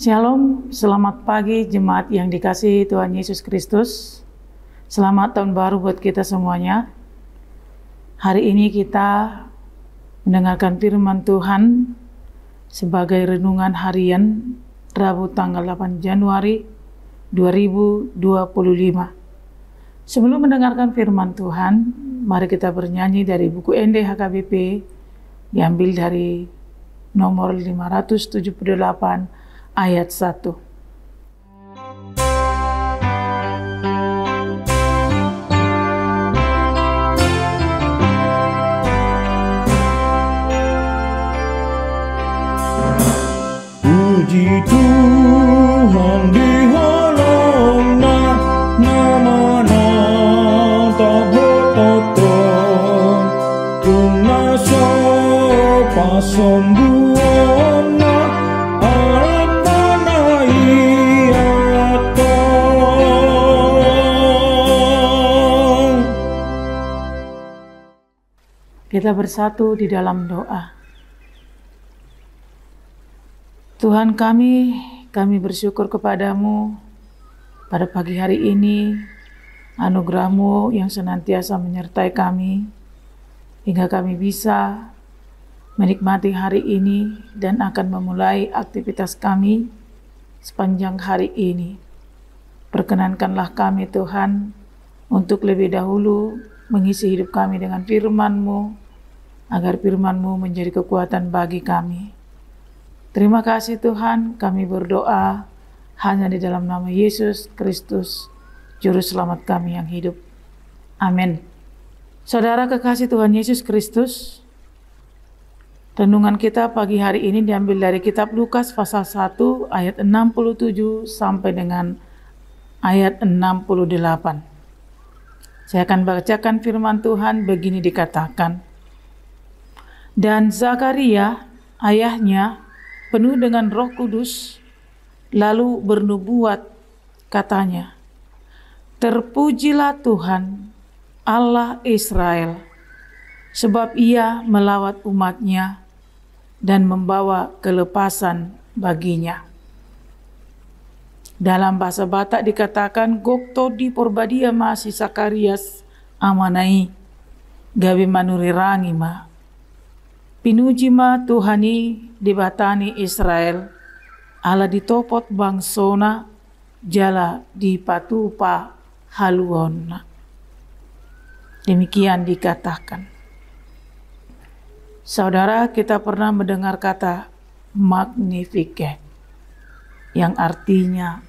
Shalom, selamat pagi jemaat yang dikasihi Tuhan Yesus Kristus. Selamat tahun baru buat kita semuanya. Hari ini kita mendengarkan firman Tuhan sebagai renungan harian Rabu tanggal 8 Januari 2025. Sebelum mendengarkan firman Tuhan, mari kita bernyanyi dari buku NDHKBP, diambil dari nomor 578 ayat 1. Puji Tuhan di holongna, namana tak bertoton, tuna sopa sombuona, arapana iaton. Kita bersatu di dalam doa. Tuhan kami bersyukur kepadamu pada pagi hari ini, anugerah-Mu yang senantiasa menyertai kami, hingga kami bisa menikmati hari ini dan akan memulai aktivitas kami sepanjang hari ini. Perkenankanlah kami Tuhan untuk lebih dahulu mengisi hidup kami dengan firman-Mu, agar firman-Mu menjadi kekuatan bagi kami. Terima kasih Tuhan, kami berdoa hanya di dalam nama Yesus Kristus, Juru Selamat kami yang hidup. Amin. Saudara kekasih Tuhan Yesus Kristus, renungan kita pagi hari ini diambil dari kitab Lukas pasal 1 ayat 67 sampai dengan ayat 68. Saya akan bacakan firman Tuhan, begini dikatakan. Dan Zakaria, ayahnya, penuh dengan Roh Kudus, lalu bernubuat, katanya, "Terpujilah Tuhan, Allah Israel, sebab Ia melawat umat-Nya dan membawa kelepasan baginya." Dalam bahasa Batak dikatakan, "Gokto di porbadia masih Sakarias amanai, gawe manurirangi ma. Pinuji ma Tuhani dibatani Israel, ala ditopot bangsona, jala di patupa haluonna." Demikian dikatakan. Saudara, kita pernah mendengar kata Magnificat, yang artinya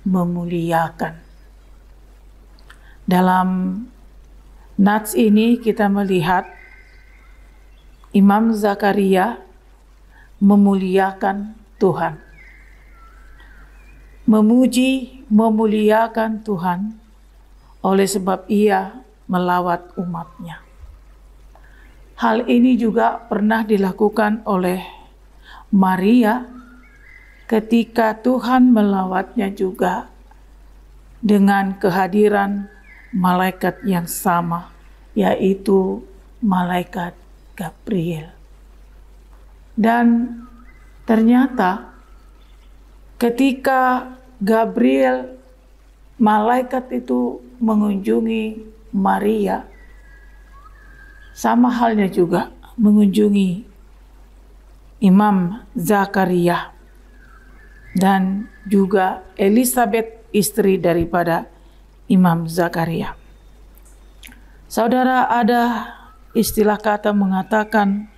memuliakan. Dalam nats ini kita melihat Imam Zakaria memuliakan Tuhan. Memuji, memuliakan Tuhan oleh sebab Ia melawat umat-Nya. Hal ini juga pernah dilakukan oleh Maria ketika Tuhan melawatnya juga dengan kehadiran malaikat yang sama, yaitu malaikat Gabriel. Dan ternyata ketika Gabriel, malaikat itu mengunjungi Maria, sama halnya juga mengunjungi Imam Zakaria dan juga Elizabeth, istri daripada Imam Zakaria. Saudara, ada istilah kata mengatakan,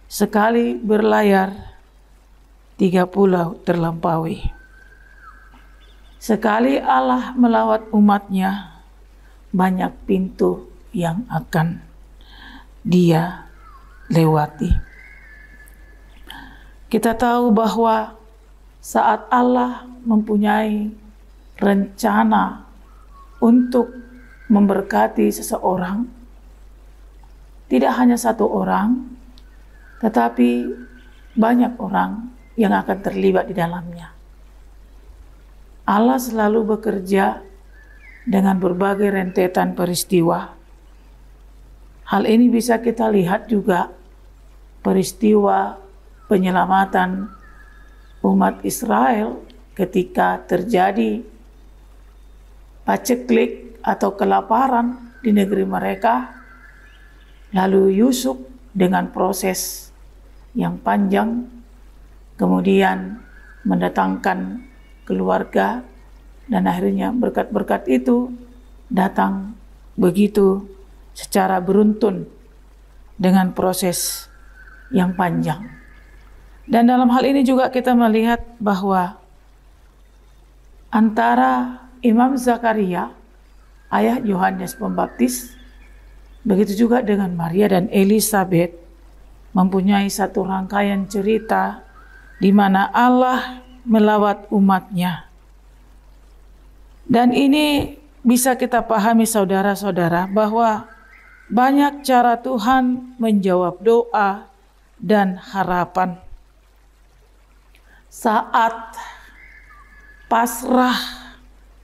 sekali berlayar 3 pulau terlampaui. Sekali Allah melawat umat-Nya, banyak pintu yang akan Dia lewati. Kita tahu bahwa saat Allah mempunyai rencana untuk memberkati seseorang, tidak hanya satu orang, tetapi banyak orang yang akan terlibat di dalamnya. Allah selalu bekerja dengan berbagai rentetan peristiwa. Hal ini bisa kita lihat juga peristiwa penyelamatan umat Israel ketika terjadi paceklik atau kelaparan di negeri mereka. Lalu Yusuf dengan proses yang panjang kemudian mendatangkan keluarga, dan akhirnya berkat-berkat itu datang begitu secara beruntun dengan proses yang panjang. Dan dalam hal ini juga kita melihat bahwa antara Imam Zakaria, ayah Yohanes Pembaptis, begitu juga dengan Maria dan Elisabet, mempunyai satu rangkaian cerita di mana Allah melawat umatnya. Dan ini bisa kita pahami saudara-saudara bahwa banyak cara Tuhan menjawab doa dan harapan. Saat pasrah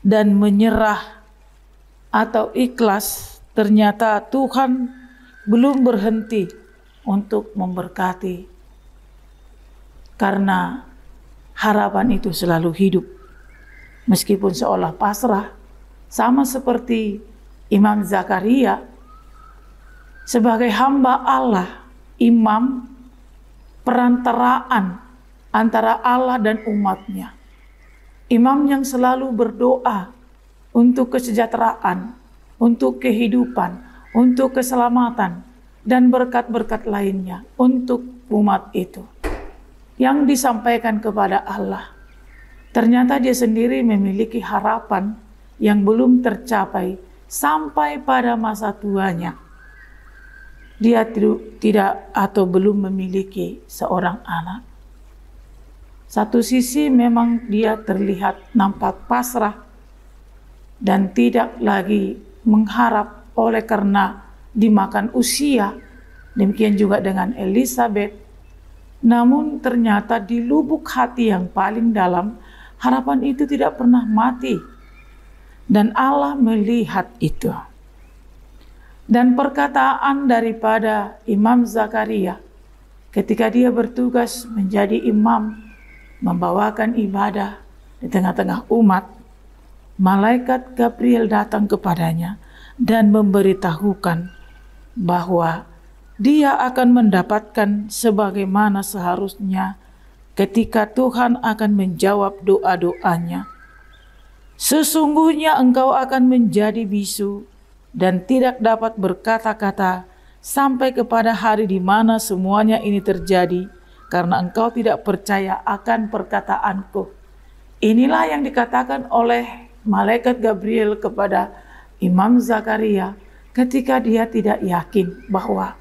dan menyerah atau ikhlas, ternyata Tuhan belum berhenti untuk memberkati. Karena harapan itu selalu hidup. Meskipun seolah pasrah, sama seperti Imam Zakaria, sebagai hamba Allah, imam perantaraan antara Allah dan umatnya. Imam yang selalu berdoa untuk kesejahteraan, untuk kehidupan, untuk keselamatan, dan berkat-berkat lainnya untuk umat itu. Yang disampaikan kepada Allah. Ternyata dia sendiri memiliki harapan yang belum tercapai sampai pada masa tuanya. Dia tidak atau belum memiliki seorang anak. Satu sisi memang dia terlihat nampak pasrah dan tidak lagi mengharap oleh karena dimakan usia. Demikian juga dengan Elisabet. Namun ternyata di lubuk hati yang paling dalam, harapan itu tidak pernah mati. Dan Allah melihat itu. Dan perkataan daripada Imam Zakaria ketika dia bertugas menjadi imam, membawakan ibadah di tengah-tengah umat, malaikat Gabriel datang kepadanya dan memberitahukan bahwa dia akan mendapatkan sebagaimana seharusnya ketika Tuhan akan menjawab doa-doanya. Sesungguhnya engkau akan menjadi bisu dan tidak dapat berkata-kata sampai kepada hari di mana semuanya ini terjadi, karena engkau tidak percaya akan perkataanku. Inilah yang dikatakan oleh malaikat Gabriel kepada Imam Zakaria ketika dia tidak yakin bahwa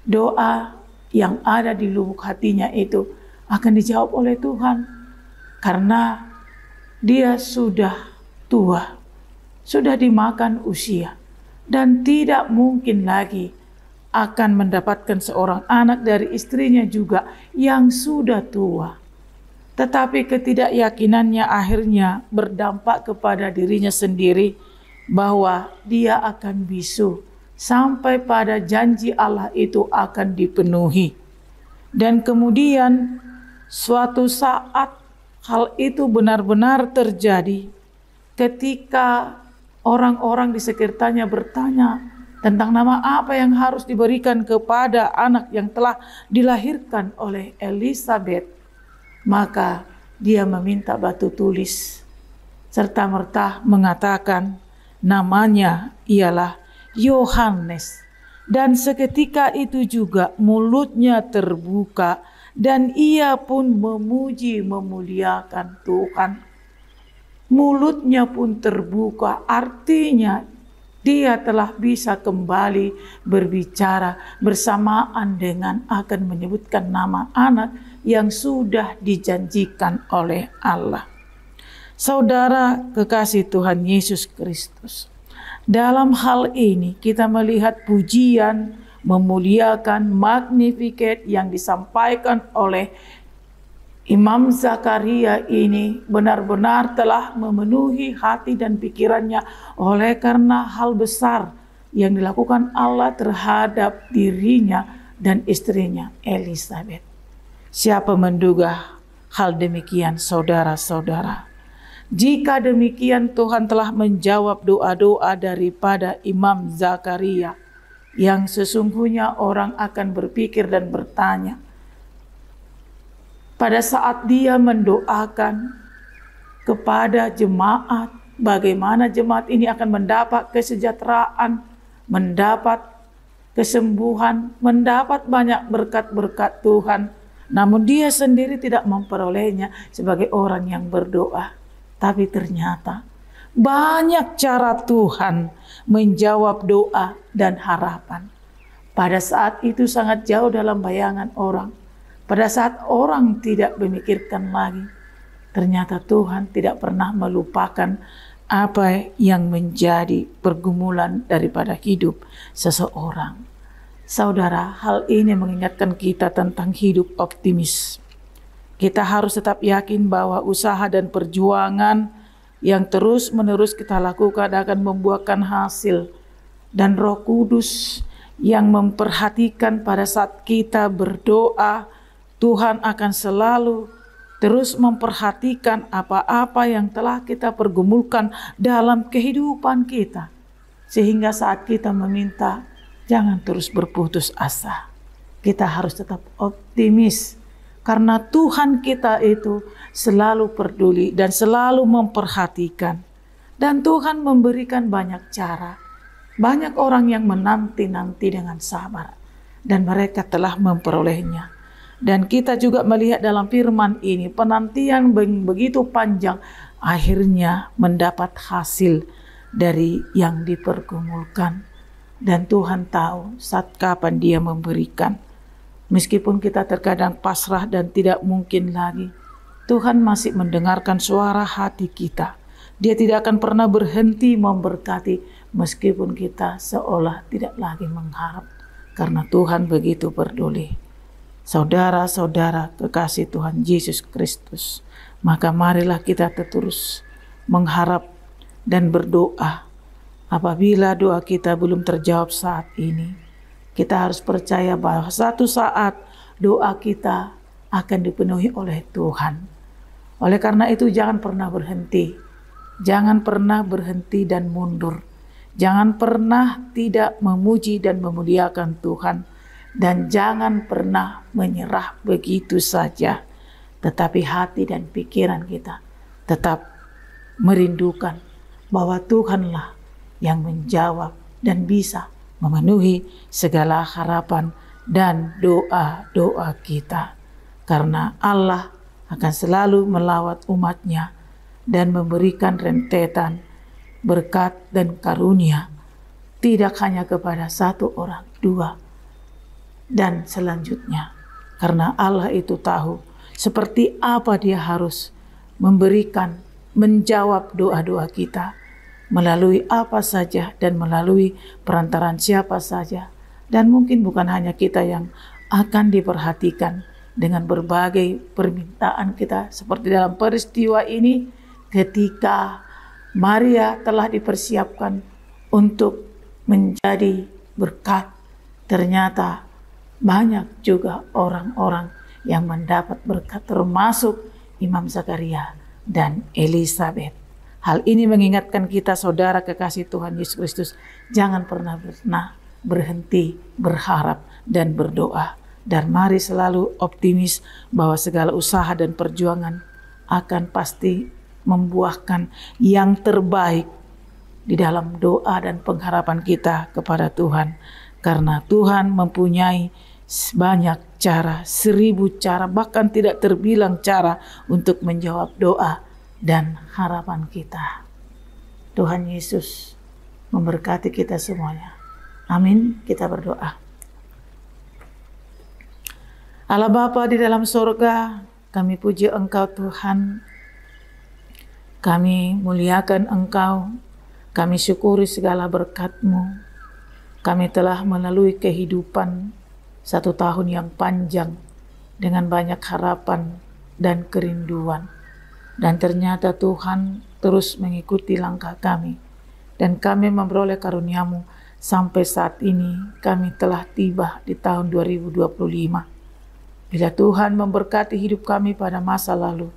doa yang ada di lubuk hatinya itu akan dijawab oleh Tuhan. Karena dia sudah tua, sudah dimakan usia, dan tidak mungkin lagi akan mendapatkan seorang anak dari istrinya juga yang sudah tua. Tetapi ketidakyakinannya akhirnya berdampak kepada dirinya sendiri bahwa dia akan bisu sampai pada janji Allah itu akan dipenuhi. Dan kemudian suatu saat hal itu benar-benar terjadi ketika orang-orang di sekitarnya bertanya tentang nama apa yang harus diberikan kepada anak yang telah dilahirkan oleh Elisabet. Maka dia meminta batu tulis serta merta mengatakan namanya ialah Yohanes. Dan seketika itu juga mulutnya terbuka dan ia pun memuji memuliakan Tuhan. Mulutnya pun terbuka, artinya dia telah bisa kembali berbicara bersamaan dengan akan menyebutkan nama anak yang sudah dijanjikan oleh Allah. Saudara kekasih Tuhan Yesus Kristus, dalam hal ini kita melihat pujian, memuliakan, Magnificat yang disampaikan oleh Imam Zakaria ini benar-benar telah memenuhi hati dan pikirannya oleh karena hal besar yang dilakukan Allah terhadap dirinya dan istrinya Elisabet. Siapa menduga hal demikian saudara-saudara. Jika demikian Tuhan telah menjawab doa-doa daripada Imam Zakaria, yang sesungguhnya orang akan berpikir dan bertanya, pada saat dia mendoakan kepada jemaat, bagaimana jemaat ini akan mendapat kesejahteraan, mendapat kesembuhan, mendapat banyak berkat-berkat Tuhan. Namun dia sendiri tidak memperolehnya sebagai orang yang berdoa. Tapi ternyata banyak cara Tuhan menjawab doa dan harapan. Pada saat itu sangat jauh dalam bayangan orang. Pada saat orang tidak memikirkan lagi, ternyata Tuhan tidak pernah melupakan apa yang menjadi pergumulan daripada hidup seseorang. Saudara, hal ini mengingatkan kita tentang hidup optimis. Kita harus tetap yakin bahwa usaha dan perjuangan yang terus-menerus kita lakukan akan membuahkan hasil. Dan Roh Kudus yang memperhatikan pada saat kita berdoa, Tuhan akan selalu terus memperhatikan apa-apa yang telah kita pergumulkan dalam kehidupan kita. Sehingga saat kita meminta, jangan terus berputus asa. Kita harus tetap optimis. Karena Tuhan kita itu selalu peduli dan selalu memperhatikan. Dan Tuhan memberikan banyak cara. Banyak orang yang menanti-nanti dengan sabar. Dan mereka telah memperolehnya. Dan kita juga melihat dalam firman ini, penantian begitu panjang, akhirnya mendapat hasil dari yang dipergumulkan. Dan Tuhan tahu saat kapan Dia memberikan. Meskipun kita terkadang pasrah dan tidak mungkin lagi, Tuhan masih mendengarkan suara hati kita. Dia tidak akan pernah berhenti memberkati meskipun kita seolah tidak lagi mengharap. Karena Tuhan begitu peduli. Saudara-saudara kekasih Tuhan Yesus Kristus, maka marilah kita terus mengharap dan berdoa. Apabila doa kita belum terjawab saat ini, kita harus percaya bahwa satu saat doa kita akan dipenuhi oleh Tuhan. Oleh karena itu jangan pernah berhenti. Jangan pernah berhenti dan mundur. Jangan pernah tidak memuji dan memuliakan Tuhan. Dan jangan pernah menyerah begitu saja. Tetapi hati dan pikiran kita tetap merindukan bahwa Tuhanlah yang menjawab dan bisa memenuhi segala harapan dan doa-doa kita. Karena Allah akan selalu melawat umatnya dan memberikan rentetan berkat dan karunia. Tidak hanya kepada satu orang, dua, dan selanjutnya. Karena Allah itu tahu seperti apa Dia harus memberikan, menjawab doa-doa kita. Melalui apa saja dan melalui perantaran siapa saja. Dan mungkin bukan hanya kita yang akan diperhatikan dengan berbagai permintaan kita. Seperti dalam peristiwa ini ketika Maria telah dipersiapkan untuk menjadi berkat. Ternyata banyak juga orang-orang yang mendapat berkat termasuk Imam Zakaria dan Elizabeth. Hal ini mengingatkan kita saudara kekasih Tuhan Yesus Kristus, jangan pernah berhenti berharap dan berdoa. Dan mari selalu optimis bahwa segala usaha dan perjuangan akan pasti membuahkan yang terbaik di dalam doa dan pengharapan kita kepada Tuhan. Karena Tuhan mempunyai banyak cara, 1000 cara, bahkan tidak terbilang cara untuk menjawab doa dan harapan kita. Tuhan Yesus memberkati kita semuanya. Amin. Kita berdoa. Allah Bapa di dalam surga, kami puji Engkau Tuhan. Kami muliakan Engkau. Kami syukuri segala berkat-Mu. Kami telah melalui kehidupan 1 tahun yang panjang dengan banyak harapan dan kerinduan. Dan ternyata Tuhan terus mengikuti langkah kami. Dan kami memperoleh karunia-Mu sampai saat ini kami telah tiba di tahun 2025. Bila Tuhan memberkati hidup kami pada masa lalu,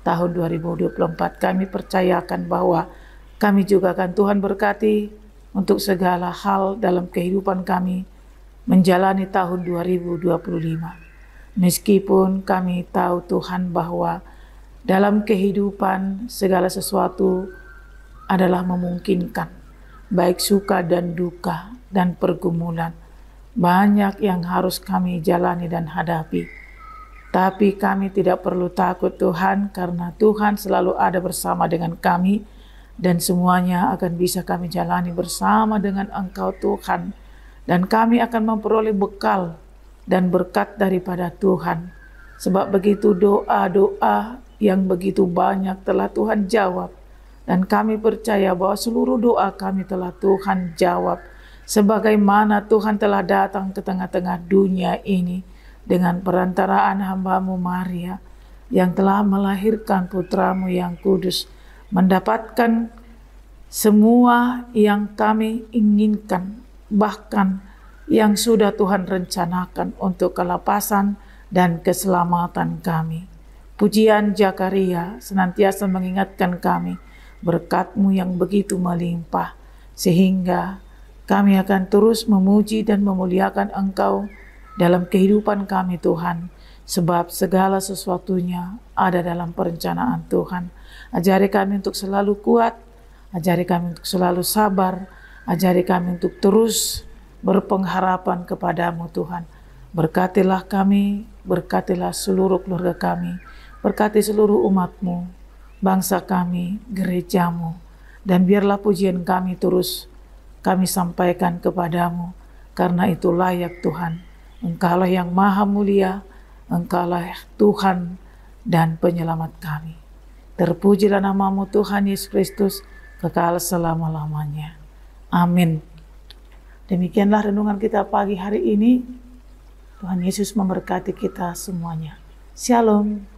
tahun 2024, kami percayakan bahwa kami juga akan Tuhan berkati untuk segala hal dalam kehidupan kami menjalani tahun 2025. Meskipun kami tahu Tuhan bahwa dalam kehidupan segala sesuatu adalah memungkinkan, baik suka dan duka dan pergumulan. Banyak yang harus kami jalani dan hadapi. Tapi kami tidak perlu takut Tuhan, karena Tuhan selalu ada bersama dengan kami, dan semuanya akan bisa kami jalani bersama dengan Engkau Tuhan. Dan kami akan memperoleh bekal dan berkat daripada Tuhan. Sebab begitu doa-doa yang begitu banyak telah Tuhan jawab. Dan kami percaya bahwa seluruh doa kami telah Tuhan jawab. Sebagaimana Tuhan telah datang ke tengah-tengah dunia ini dengan perantaraan hamba-Mu Maria yang telah melahirkan putra-Mu yang kudus, mendapatkan semua yang kami inginkan, bahkan yang sudah Tuhan rencanakan untuk kelepasan dan keselamatan kami. Pujian Zakaria senantiasa mengingatkan kami berkat-Mu yang begitu melimpah, sehingga kami akan terus memuji dan memuliakan Engkau dalam kehidupan kami Tuhan, sebab segala sesuatunya ada dalam perencanaan Tuhan. Ajari kami untuk selalu kuat, ajari kami untuk selalu sabar, ajari kami untuk terus berpengharapan kepadamu Tuhan. Berkatilah kami, berkatilah seluruh keluarga kami, berkati seluruh umat-Mu, bangsa kami, gereja-Mu, dan biarlah pujian kami terus kami sampaikan kepadamu, karena itu layak Tuhan. Engkaulah yang maha mulia, Engkaulah Tuhan dan penyelamat kami. Terpujilah nama-Mu Tuhan Yesus Kristus, kekal selama-lamanya. Amin. Demikianlah renungan kita pagi hari ini. Tuhan Yesus memberkati kita semuanya. Shalom.